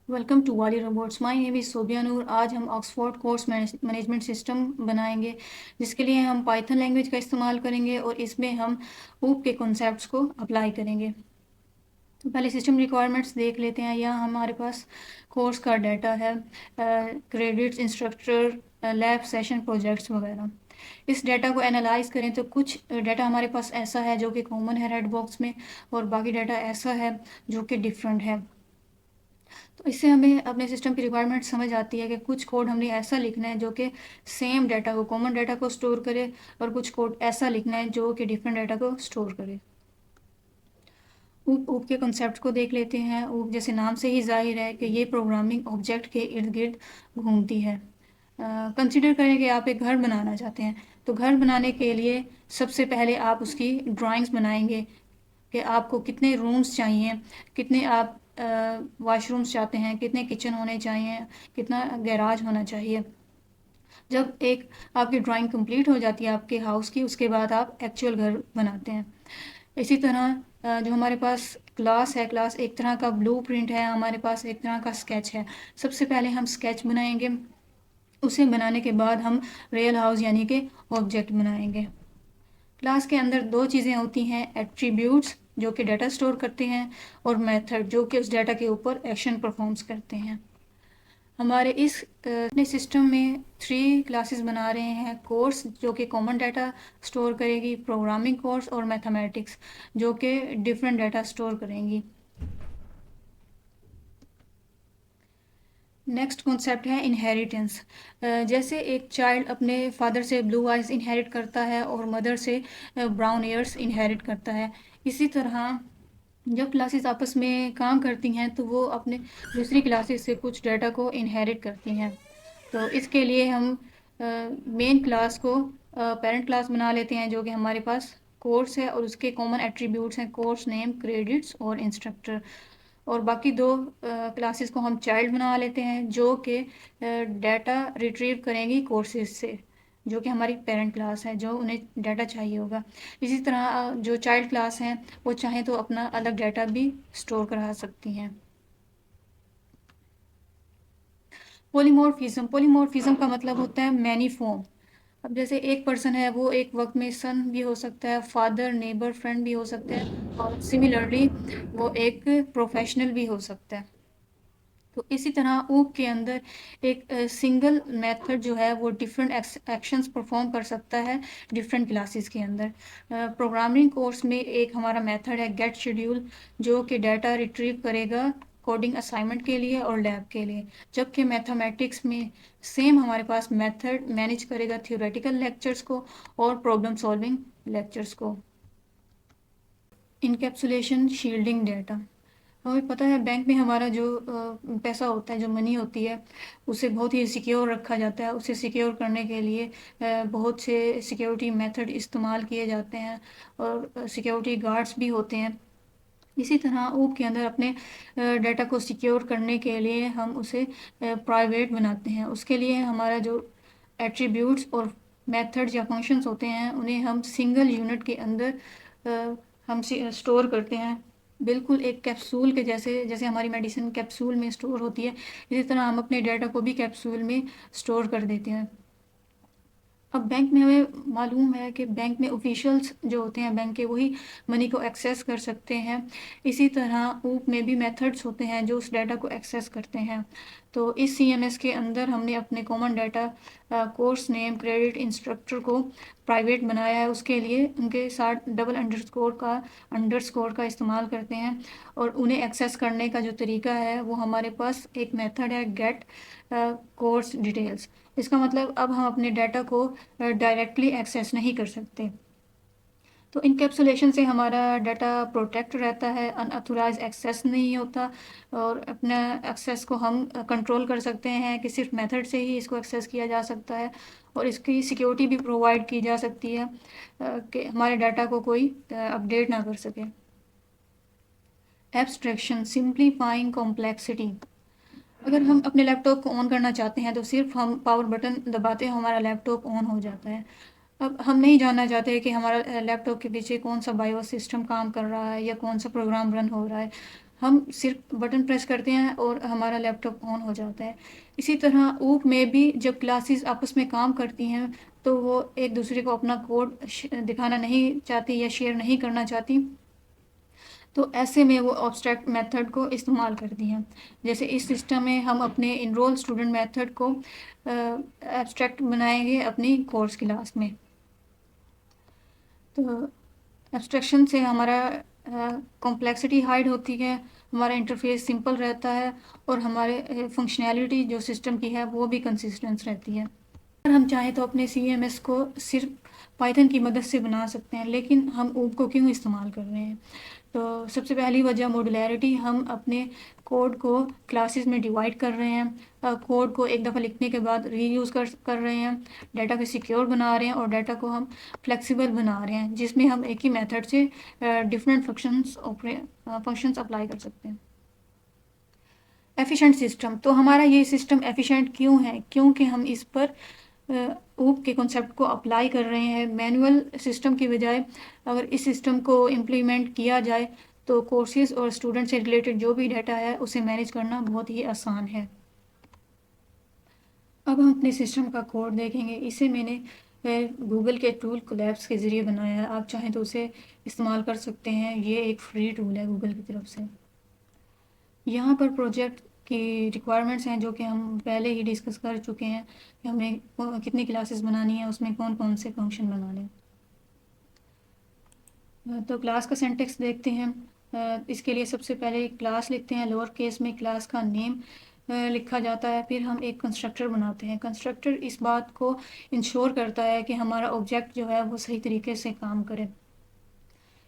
Welcome to والی robots. مائی نیم از صوبیہ نور. آج ہم آکسفورڈ کورس مینجمنٹ سسٹم بنائیں گے، جس کے لیے ہم پائتھن لینگویج کا استعمال کریں گے اور اس میں ہم اوپ کے کنسیپٹس کو اپلائی کریں گے. تو پہلے سسٹم ریکوائرمنٹس دیکھ لیتے ہیں. یہاں ہمارے پاس کورس کا ڈیٹا ہے، credits, instructor, lab session, projects وغیرہ. اس ڈیٹا کو انالائز کریں تو کچھ ڈیٹا ہمارے پاس ایسا ہے جو کہ کامن ہے ریڈ باکس میں، اور باقی ڈیٹا ایسا ہے جو کہ ڈفرینٹ ہے. تو اس سے ہمیں اپنے سسٹم کی ریکوائرمنٹ سمجھ آتی ہے کہ کچھ کوڈ ہم نے ایسا لکھنا ہے جو کہ سیم ڈیٹا کو، کامن ڈیٹا کو اسٹور کرے، اور کچھ کوڈ ایسا لکھنا ہے جو کہ ڈفرینٹ ڈیٹا کو اسٹور کرے. اوپ کے کنسیپٹ کو دیکھ لیتے ہیں. اوپ جیسے نام سے ہی ظاہر ہے کہ یہ پروگرامنگ آبجیکٹ کے ارد گرد گھومتی ہے. کنسیڈر کریں کہ آپ ایک گھر بنانا چاہتے ہیں، تو گھر بنانے کے لیے سب سے پہلے آپ اس کی ڈرائنگس بنائیں گے کہ آپ کو کتنے رومز چاہیے، کتنے آپ واش رومز چاہتے ہیں، کتنے کچن ہونے چاہیے، کتنا گیراج ہونا چاہیے. جب ایک آپ کی ڈرائنگ کمپلیٹ ہو جاتی ہے آپ کے ہاؤس کی، اس کے بعد آپ ایکچوئل گھر بناتے ہیں. اسی طرح جو ہمارے پاس کلاس ہے، کلاس ایک طرح کا بلو پرنٹ ہے، ہمارے پاس ایک طرح کا اسکیچ ہے. سب سے پہلے ہم اسکیچ بنائیں گے، اسے بنانے کے بعد ہم ریئل ہاؤس یعنی کہ آبجیکٹ بنائیں گے. کلاس کے اندر دو چیزیں ہوتی ہیں: ایٹریبیوٹس جو کہ ڈیٹا اسٹور کرتے ہیں، اور میتھڈ جو کہ اس ڈیٹا کے اوپر ایکشن پرفارمس کرتے ہیں. ہمارے اس اپنے سسٹم میں 3 کلاسز بنا رہے ہیں: کورس جو کہ کامن ڈیٹا اسٹور کرے گی، پروگرامنگ کورس، اور میتھمیٹکس جو کہ ڈفرینٹ ڈیٹا اسٹور کریں گی. نیکسٹ کنسیپٹ ہے انہیریٹنس. جیسے ایک چائلڈ اپنے فادر سے بلو آئیز انہیریٹ کرتا ہے اور مدر سے براؤن ایئرس انہیریٹ کرتا ہے، اسی طرح جب کلاسز آپس میں کام کرتی ہیں تو وہ اپنے دوسری کلاسز سے کچھ ڈیٹا کو انہیریٹ کرتی ہیں. تو اس کے لیے ہم مین کلاس کو پیرنٹ کلاس بنا لیتے ہیں جو کہ ہمارے پاس کورس ہے، اور اس کے کامن ایٹریبیوٹس ہیں: کورس نیم، کریڈٹس، اور انسٹرکٹر. اور باقی 2 کلاسز کو ہم چائلڈ بنا لیتے ہیں جو کہ ڈیٹا ریٹریو کریں گی کورسز سے، جو کہ ہماری پیرنٹ کلاس ہے، جو انہیں ڈیٹا چاہیے ہوگا. اسی طرح جو چائلڈ کلاس ہیں وہ چاہیں تو اپنا الگ ڈیٹا بھی اسٹور کرا سکتی ہیں. پولیمورفیزم. پولیمورفیزم کا مطلب ہوتا ہے مینی فارم. اب جیسے ایک پرسن ہے، وہ ایک وقت میں سن بھی ہو سکتا ہے، فادر، نیبر، فرینڈ بھی ہو سکتا ہے، اور سملرلی وہ ایک پروفیشنل بھی ہو سکتا ہے. تو اسی طرح اوپ کے اندر ایک سنگل میتھڈ جو ہے وہ ڈفرینٹ ایکشنز پرفارم کر سکتا ہے ڈفرینٹ کلاسز کے اندر. پروگرامنگ کورس میں ایک ہمارا میتھڈ ہے گیٹ شیڈیول، جو کہ ڈیٹا ریٹریو کرے گا کوڈنگ اسائنمنٹ کے لیے اور لیب کے لیے. جبکہ میتھمیٹکس میں سیم ہمارے پاس میتھڈ مینیج کرے گا تھیوریٹیکل لیکچرز کو اور پرابلم سالونگ لیکچرز کو. Encapsulation shielding data. ہمیں پتہ ہے بینک میں ہمارا جو پیسہ ہوتا ہے، جو منی ہوتی ہے، اسے بہت ہی سیکیور رکھا جاتا ہے. اسے سیکیور کرنے کے لیے بہت سے سیکیورٹی میتھڈ استعمال کیے جاتے ہیں، اور سیکیورٹی گارڈز بھی ہوتے ہیں. اسی طرح اوپ کے اندر اپنے ڈیٹا کو سیکیور کرنے کے لیے ہم اسے پرائیویٹ بناتے ہیں. اس کے لیے ہمارا جو ایٹریبیوٹس اور میتھڈز یا فنکشنز ہوتے ہیں انہیں ہم سنگل یونٹ کے اندر ہم اسٹور کرتے ہیں، بالکل ایک کیپسول کے جیسے ہماری میڈیسن کیپسول میں اسٹور ہوتی ہے، اسی طرح ہم اپنے ڈیٹا کو بھی کیپسول میں اسٹور کر دیتے ہیں. اب بینک میں ہمیں معلوم ہے کہ بینک میں آفیشلس جو ہوتے ہیں بینک کے، وہی منی کو ایکسیس کر سکتے ہیں. اسی طرح اوپ میں بھی میتھڈس ہوتے ہیں جو اس ڈیٹا کو ایکسیس کرتے ہیں. تو اس سی ایم ایس کے اندر ہم نے اپنے common data course name, credit, instructor کو پرائیویٹ بنایا ہے. اس کے لیے ان کے ساتھ ڈبل انڈرسکور کا استعمال کرتے ہیں، اور انہیں ایکسیس کرنے کا جو طریقہ ہے وہ ہمارے پاس ایک میتھڈ ہے گیٹ کورس ڈیٹیلز. اس کا مطلب اب ہم اپنے ڈیٹا کو ڈائریکٹلی ایکسیس نہیں کر سکتے. تو انکیپسولیشن سے ہمارا ڈیٹا پروٹیکٹ رہتا ہے، ان اتھورائز ایکسیس نہیں ہوتا، اور اپنا ایکسیس کو ہم کنٹرول کر سکتے ہیں کہ صرف میتھڈ سے ہی اس کو ایکسیس کیا جا سکتا ہے. اور اس کی سیکیورٹی بھی پرووائڈ کی جا سکتی ہے کہ ہمارے ڈیٹا کو کوئی اپڈیٹ نہ کر سکے. Abstraction, simplifying complexity. اگر ہم اپنے لیپ ٹاپ کو آن کرنا چاہتے ہیں تو صرف ہم پاور بٹن دباتے ہیں، ہمارا لیپ ٹاپ آن ہو جاتا ہے. اب ہم نہیں جاننا چاہتے کہ ہمارا لیپ ٹاپ کے پیچھے کون سا بایوس سسٹم کام کر رہا ہے یا کون سا پروگرام رن ہو رہا ہے. ہم صرف بٹن پریس کرتے ہیں اور ہمارا لیپ ٹاپ آن ہو جاتا ہے. اسی طرح اوپ میں بھی جب کلاسز آپس میں کام کرتی ہیں تو وہ ایک دوسرے کو اپنا کوڈ دکھانا نہیں چاہتی یا شیئر نہیں کرنا چاہتی، تو ایسے میں وہ آبسٹریکٹ میتھڈ کو استعمال کرتی ہیں. جیسے اس سسٹم میں ہم اپنے انرول اسٹوڈنٹ میتھڈ کو ایبسٹریکٹ بنائیں گے اپنی کورس کلاس میں. تو ایبسٹریکشن سے ہمارا کمپلیکسٹی ہائڈ ہوتی ہے، ہمارا انٹرفیس سمپل رہتا ہے اور ہمارے فنکشنالٹی جو سسٹم کی ہے وہ بھی کنسسٹنس رہتی ہے. اگر ہم چاہیں تو اپنے سی ایم ایس کو صرف پائتھن کی مدد سے بنا سکتے ہیں، لیکن ہم اوپ کو کیوں استعمال کر رہے ہیں؟ تو سب سے پہلی وجہ ماڈولیرٹی. ہم اپنے کوڈ کو کلاسز میں ڈیوائڈ کر رہے ہیں، کوڈ کو ایک دفعہ لکھنے کے بعد ری یوز کر رہے ہیں، ڈیٹا کو سیکیور بنا رہے ہیں اور ڈیٹا کو ہم فلیکسیبل بنا رہے ہیں، جس میں ہم ایک ہی میتھڈ سے ڈفرینٹ فنکشنز اپلائی کر سکتے ہیں. Efficient system. تو ہمارا یہ سسٹم ایفیشینٹ کیوں ہے؟ کیونکہ ہم اس پر اوپ کے کنسیپٹ کو اپلائی کر رہے ہیں. مینول سسٹم کی بجائے اگر اس سسٹم کو امپلیمنٹ کیا جائے تو کورسز اور اسٹوڈنٹ سے ریلیٹڈ جو بھی ڈیٹا ہے اسے مینیج کرنا بہت ہی آسان ہے. اب ہم اپنے سسٹم کا کوڈ دیکھیں گے. اسے میں نے گوگل کے ٹول کولیبس کے ذریعے بنایا ہے. آپ چاہیں تو اسے استعمال کر سکتے ہیں، یہ ایک فری ٹول ہے گوگل کی طرف سے. یہاں پر پروجیکٹ کی ریکوائرمنٹس ہیں جو کہ ہم پہلے ہی ڈسکس کر چکے ہیں کہ ہمیں کتنی کلاسز بنانی ہیں، اس میں کون کون سے فنکشن بنانے ہیں. تو کلاس کا سینٹیکس دیکھتے ہیں. اس کے لیے سب سے پہلے کلاس لکھتے ہیں. لوور کیس میں کلاس کا نیم لکھا جاتا ہے. پھر ہم ایک کنسٹرکٹر بناتے ہیں. کنسٹرکٹر اس بات کو انشور کرتا ہے کہ ہمارا آبجیکٹ جو ہے وہ صحیح طریقے سے کام کرے.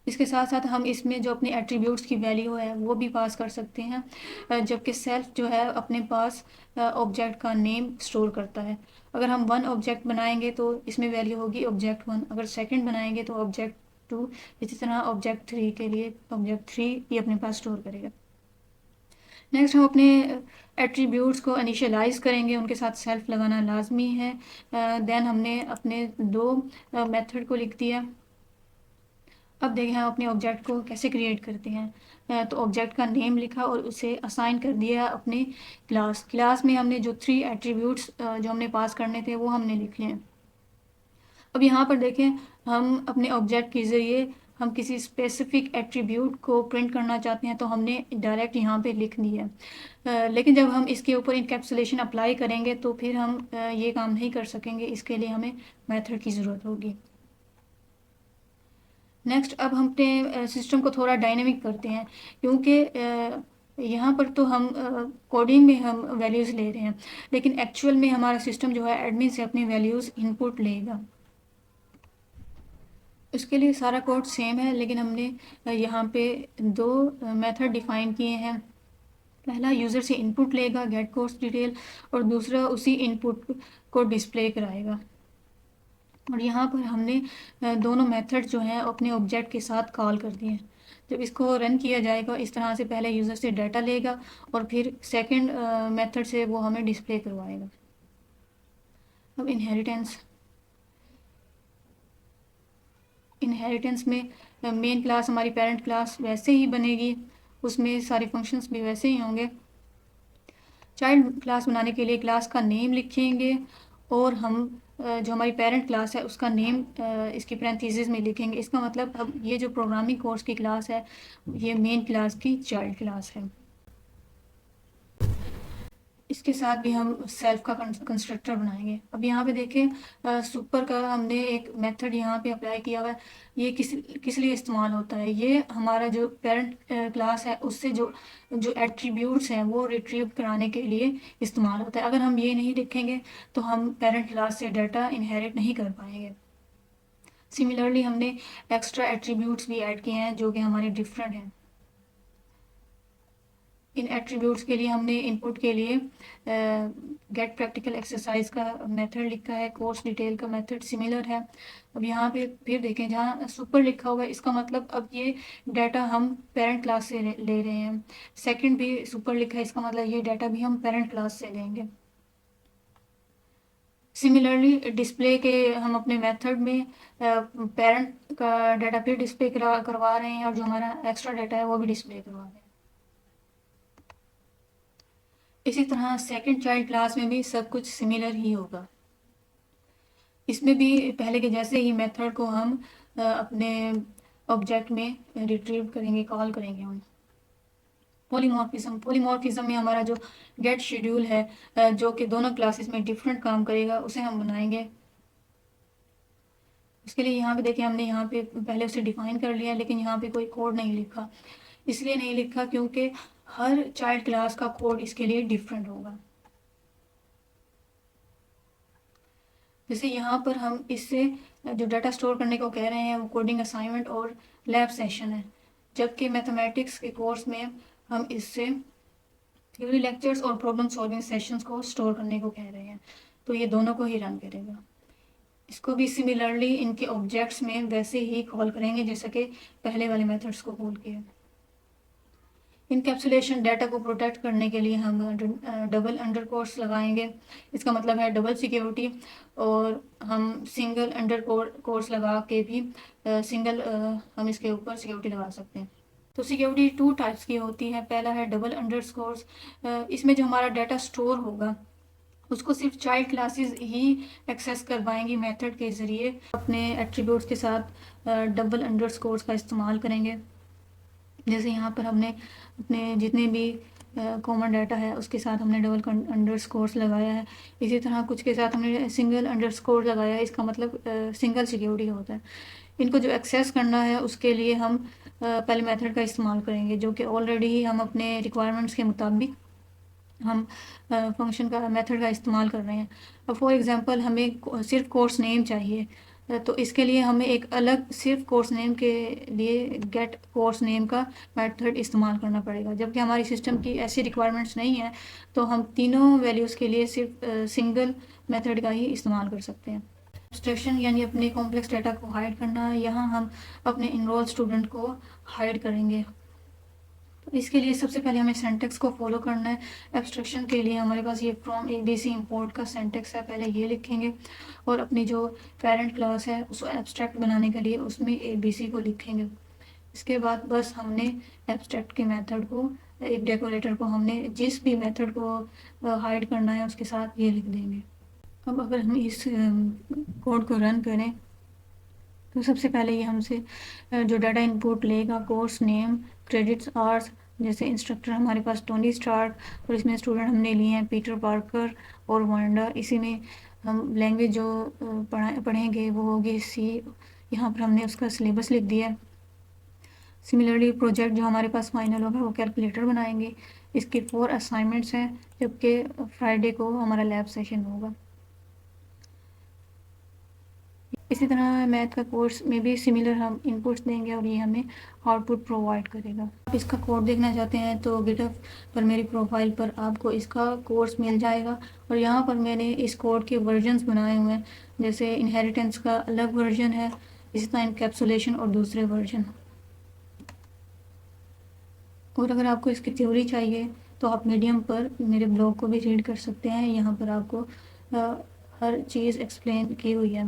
اس کے ساتھ ساتھ ہم اس میں جو اپنی ایٹریبیوٹس کی ویلیو ہے وہ بھی پاس کر سکتے ہیں، جبکہ سیلف جو ہے اپنے پاس آبجیکٹ کا نیم اسٹور کرتا ہے. اگر ہم 1 آبجیکٹ بنائیں گے تو اس میں ویلیو ہوگی آبجیکٹ 1. اگر سیکنڈ بنائیں گے تو آبجیکٹ 2. اسی طرح آبجیکٹ 3 کے لیے آبجیکٹ 3 یہ اپنے پاس اسٹور کرے گا. نیکسٹ ہم اپنے ایٹریبیوٹس کو انیشیلائز کریں گے. ان کے ساتھ سیلف لگانا لازمی ہے. دین ہم نے اپنے 2 میتھڈ کو لکھ دیا. اب دیکھیں ہم اپنے آبجیکٹ کو کیسے کریٹ کرتے ہیں. تو آبجیکٹ کا نیم لکھا اور اسے اسائن کر دیا اپنے کلاس میں. ہم نے جو 3 ایٹریبیوٹس جو ہم نے پاس کرنے تھے وہ ہم نے لکھ لیے. اب یہاں پر دیکھیں ہم اپنے آبجیکٹ کے ذریعے ہم کسی اسپیسیفک ایٹریبیوٹ کو پرنٹ کرنا چاہتے ہیں تو ہم نے ڈائریکٹ یہاں پہ لکھ دیا. لیکن جب ہم اس کے اوپر انکیپسولیشن اپلائی کریں گے تو پھر ہم یہ کام نہیں کر سکیں گے. اس کے لیے ہمیں میتھڈ کی ضرورت ہوگی. نیکسٹ اب ہم اپنے سسٹم کو تھوڑا ڈائنامک کرتے ہیں، کیونکہ یہاں پر تو ہم کوڈنگ میں ہم ویلیوز لے رہے ہیں، لیکن ایکچوئل میں ہمارا سسٹم جو ہے ایڈمن سے اپنی ویلیوز انپٹ لے گا. اس کے لیے سارا کوڈ سیم ہے، لیکن ہم نے یہاں پہ 2 میتھڈ ڈیفائن کیے ہیں. پہلا یوزر سے انپٹ لے گا گیٹ کورس ڈیٹیل، اور دوسرا اسی انپٹ کو ڈسپلے کرائے گا. اور یہاں پر ہم نے دونوں میتھڈ جو ہیں اپنے آبجیکٹ کے ساتھ کال کر دیے ہیں. جب اس کو رن کیا جائے گا اس طرح سے پہلے یوزر سے ڈیٹا لے گا اور پھر سیکنڈ میتھڈ سے وہ ہمیں ڈسپلے کروائے گا. اب انہیریٹنس میں مین کلاس ہماری پیرنٹ کلاس ویسے ہی بنے گی، اس میں سارے فنکشنز بھی ویسے ہی ہوں گے. چائلڈ کلاس بنانے کے لیے کلاس کا نیم لکھیں گے اور ہم جو ہماری پیرنٹ کلاس ہے اس کا نیم اس کی پرینتھیسز میں لکھیں گے. اس کا مطلب اب یہ جو پروگرامنگ کورس کی کلاس ہے یہ مین کلاس کی چائلڈ کلاس ہے. اس کے ساتھ بھی ہم سیلف کا کنسٹرکٹر بنائیں گے. اب یہاں پہ دیکھیں سپر کا ہم نے ایک میتھڈ یہاں پہ اپلائی کیا ہوا ہے. یہ کس لیے استعمال ہوتا ہے؟ یہ ہمارا جو پیرنٹ کلاس ہے اس سے جو ایٹریبیوٹس ہیں وہ ریٹریو کرانے کے لیے استعمال ہوتا ہے. اگر ہم یہ نہیں لکھیں گے تو ہم پیرنٹ کلاس سے ڈیٹا انہیریٹ نہیں کر پائیں گے. سملرلی ہم نے ایکسٹرا ایٹریبیوٹس بھی ایڈ کیے ہیں جو کہ ہمارے ڈفرینٹ ہیں. ان ایٹریبیوٹس کے لیے ہم نے انپٹ کے لیے گیٹ پریکٹیکل ایکسرسائز کا میتھڈ لکھا ہے. کورس ڈیٹیل کا میتھڈ سملر ہے. اب یہاں پہ پھر دیکھیں جہاں سپر لکھا ہوا ہے اس کا مطلب اب یہ ڈیٹا ہم پیرنٹ کلاس سے لے رہے ہیں. سیکنڈ بھی سپر لکھا ہے، اس کا مطلب یہ ڈیٹا بھی ہم پیرنٹ کلاس سے لیں گے. سملرلی ڈسپلے کے ہم اپنے میتھڈ میں پیرنٹ کا ڈیٹا پھر ڈسپلے کروا رہے ہیں اور جو ہمارا ایکسٹرا ڈیٹا ہے وہ بھی ڈسپلے کروا رہے ہیں. اسی طرح سیکنڈ چائلڈ کلاس میں بھی سب کچھ سملر ہی ہوگا. اس میں بھی پہلے کے جیسے ہی میتھڈ کو ہم اپنے آبجیکٹ میں ریٹریو کریں گے، کال کریں گے ہم. پولیمورفزم میں ہمارا جو گیٹ شیڈیول ہے جو کہ دونوں کلاسز میں ڈفرینٹ کام کرے گا، اسے ہم بنائیں گے. اس کے لیے یہاں پہ دیکھیں، ہم نے یہاں پہ پہلے اسے ڈیفائن کر لیا، لیکن یہاں پہ کوئی کوڈ نہیں لکھا. اس لیے نہیں لکھا کیونکہ ہر چائلڈ کلاس کا کوڈ اس کے لیے ڈفرینٹ ہوگا. جیسے یہاں پر ہم اس سے جو ڈیٹا اسٹور کرنے کو کہہ رہے ہیں وہ کوڈنگ اسائنمنٹ اور لیب سیشن ہے، جبکہ میتھمیٹکس کے کورس میں ہم اس سے تھیوری لیکچرز اور پرابلم سالونگ سیشنز کو اسٹور کرنے کو کہہ رہے ہیں. تو یہ دونوں کو ہی رن کرے گا. اس کو بھی سملرلی ان کے آبجیکٹس میں ویسے ہی کال کریں گے جیسا کہ پہلے والے میتھڈس کو کال کیا. انکیپسولیشن ڈیٹا کو پروٹیکٹ کرنے کے لیے ہم ڈبل انڈر کورس لگائیں گے. اس کا مطلب ہے ڈبل سیکیورٹی، اور ہم سنگل انڈر کورس لگا کے بھی سنگل ہم اس کے اوپر سیکیورٹی لگا سکتے ہیں. تو سیکیورٹی 2 ٹائپس کی ہوتی ہے. پہلا ہے ڈبل انڈر کورس. اس میں جو ہمارا ڈیٹا اسٹور ہوگا اس کو صرف چائلڈ کلاسز ہی ایکسیس کر پائیں گی میتھڈ کے ذریعے. اپنے ایٹریبیوٹس کے ساتھ ڈبل انڈر کورس کا استعمال کریں گے. جیسے یہاں پر ہم نے اپنے جتنے بھی کامن ڈیٹا ہے اس کے ساتھ ہم نے ڈبل انڈر کورس لگایا ہے. اسی طرح کچھ کے ساتھ ہم نے سنگل انڈر کور لگایا ہے. اس کا مطلب سنگل سیکیورٹی ہوتا ہے. ان کو جو ایکسیس کرنا ہے اس کے لیے ہم پہلے میتھڈ کا استعمال کریں گے، جو کہ آلریڈی ہی ہم اپنے ریکوائرمنٹس کے مطابق ہم فنکشن کا میتھڈ کا استعمال کر رہے ہیں. فار ایگزامپل ہمیں صرف کورس نیم چاہیے، تو اس کے لیے ہمیں ایک الگ صرف کورس نیم کے لیے گیٹ کورس نیم کا میتھڈ استعمال کرنا پڑے گا. جبکہ ہماری سسٹم کی ایسی ریکوائرمنٹس نہیں ہیں تو ہم تینوں ویلیوز کے لیے صرف سنگل میتھڈ کا ہی استعمال کر سکتے ہیں. ایبسٹریکشن یعنی اپنے کمپلیکس ڈیٹا کو ہائڈ کرنا. یہاں ہم اپنے انرول اسٹوڈنٹ کو ہائڈ کریں گے. اس کے لیے سب سے پہلے ہمیں سینٹیکس کو فالو کرنا ہے. ایبسٹریکشن کے لیے ہمارے پاس یہ from A B C import کا سینٹیکس ہے، پہلے یہ لکھیں گے، اور اپنی جو پیرنٹ کلاس ہے اس کو ایبسٹریکٹ بنانے کے لیے اس میں اے بی سی کو لکھیں گے. اس کے بعد بس ہم نے ایبسٹریکٹ کے میتھڈ کو، ایک ڈیکوریٹر کو ہم نے جس بھی میتھڈ کو ہائڈ کرنا ہے اس کے ساتھ یہ لکھ دیں گے. اب اگر ہم اس کوڈ کو رن کریں تو سب سے پہلے یہ ہم سے جو ڈیٹا ان پٹ لے گا کورس نیم، کریڈٹس، آرس. جیسے انسٹرکٹر ہمارے پاس ٹونی اسٹارک، اور اس میں اسٹوڈنٹ ہم نے لیے ہیں پیٹر پارکر اور وانڈا. اسی میں ہم لینگویج جو پڑھیں گے وہ ہوگی سی. یہاں پر ہم نے اس کا سلیبس لکھ دیا. سملرلی پروجیکٹ جو ہمارے پاس فائنل ہوگا وہ کیلکولیٹر بنائیں گے. اس کے 4 اسائنمنٹس ہیں، جبکہ فرائیڈے کو ہمارا لیب سیشن ہوگا. اسی طرح میتھ کا کورس میں بھی سملر ہم ان پٹس دیں گے اور یہ ہمیں آؤٹ پٹ پرووائڈ کرے گا. آپ اس کا کوڈ دیکھنا چاہتے ہیں تو گٹ ہب پر میری پروفائل پر آپ کو اس کا کورس مل جائے گا. اور یہاں پر میں نے اس کوڈ کے ورژنس بنائے ہوئے ہیں، جیسے انہیریٹنس کا الگ ورژن ہے، اسی طرح انکیپسولیشن اور دوسرے ورژن. اور اگر آپ کو اس کی تھیوری چاہیے تو آپ میڈیم پر میرے بلاگ کو بھی ریڈ کر سکتے ہیں. یہاں پر آپ کو ہر چیز ایکسپلین کی ہوئی ہے.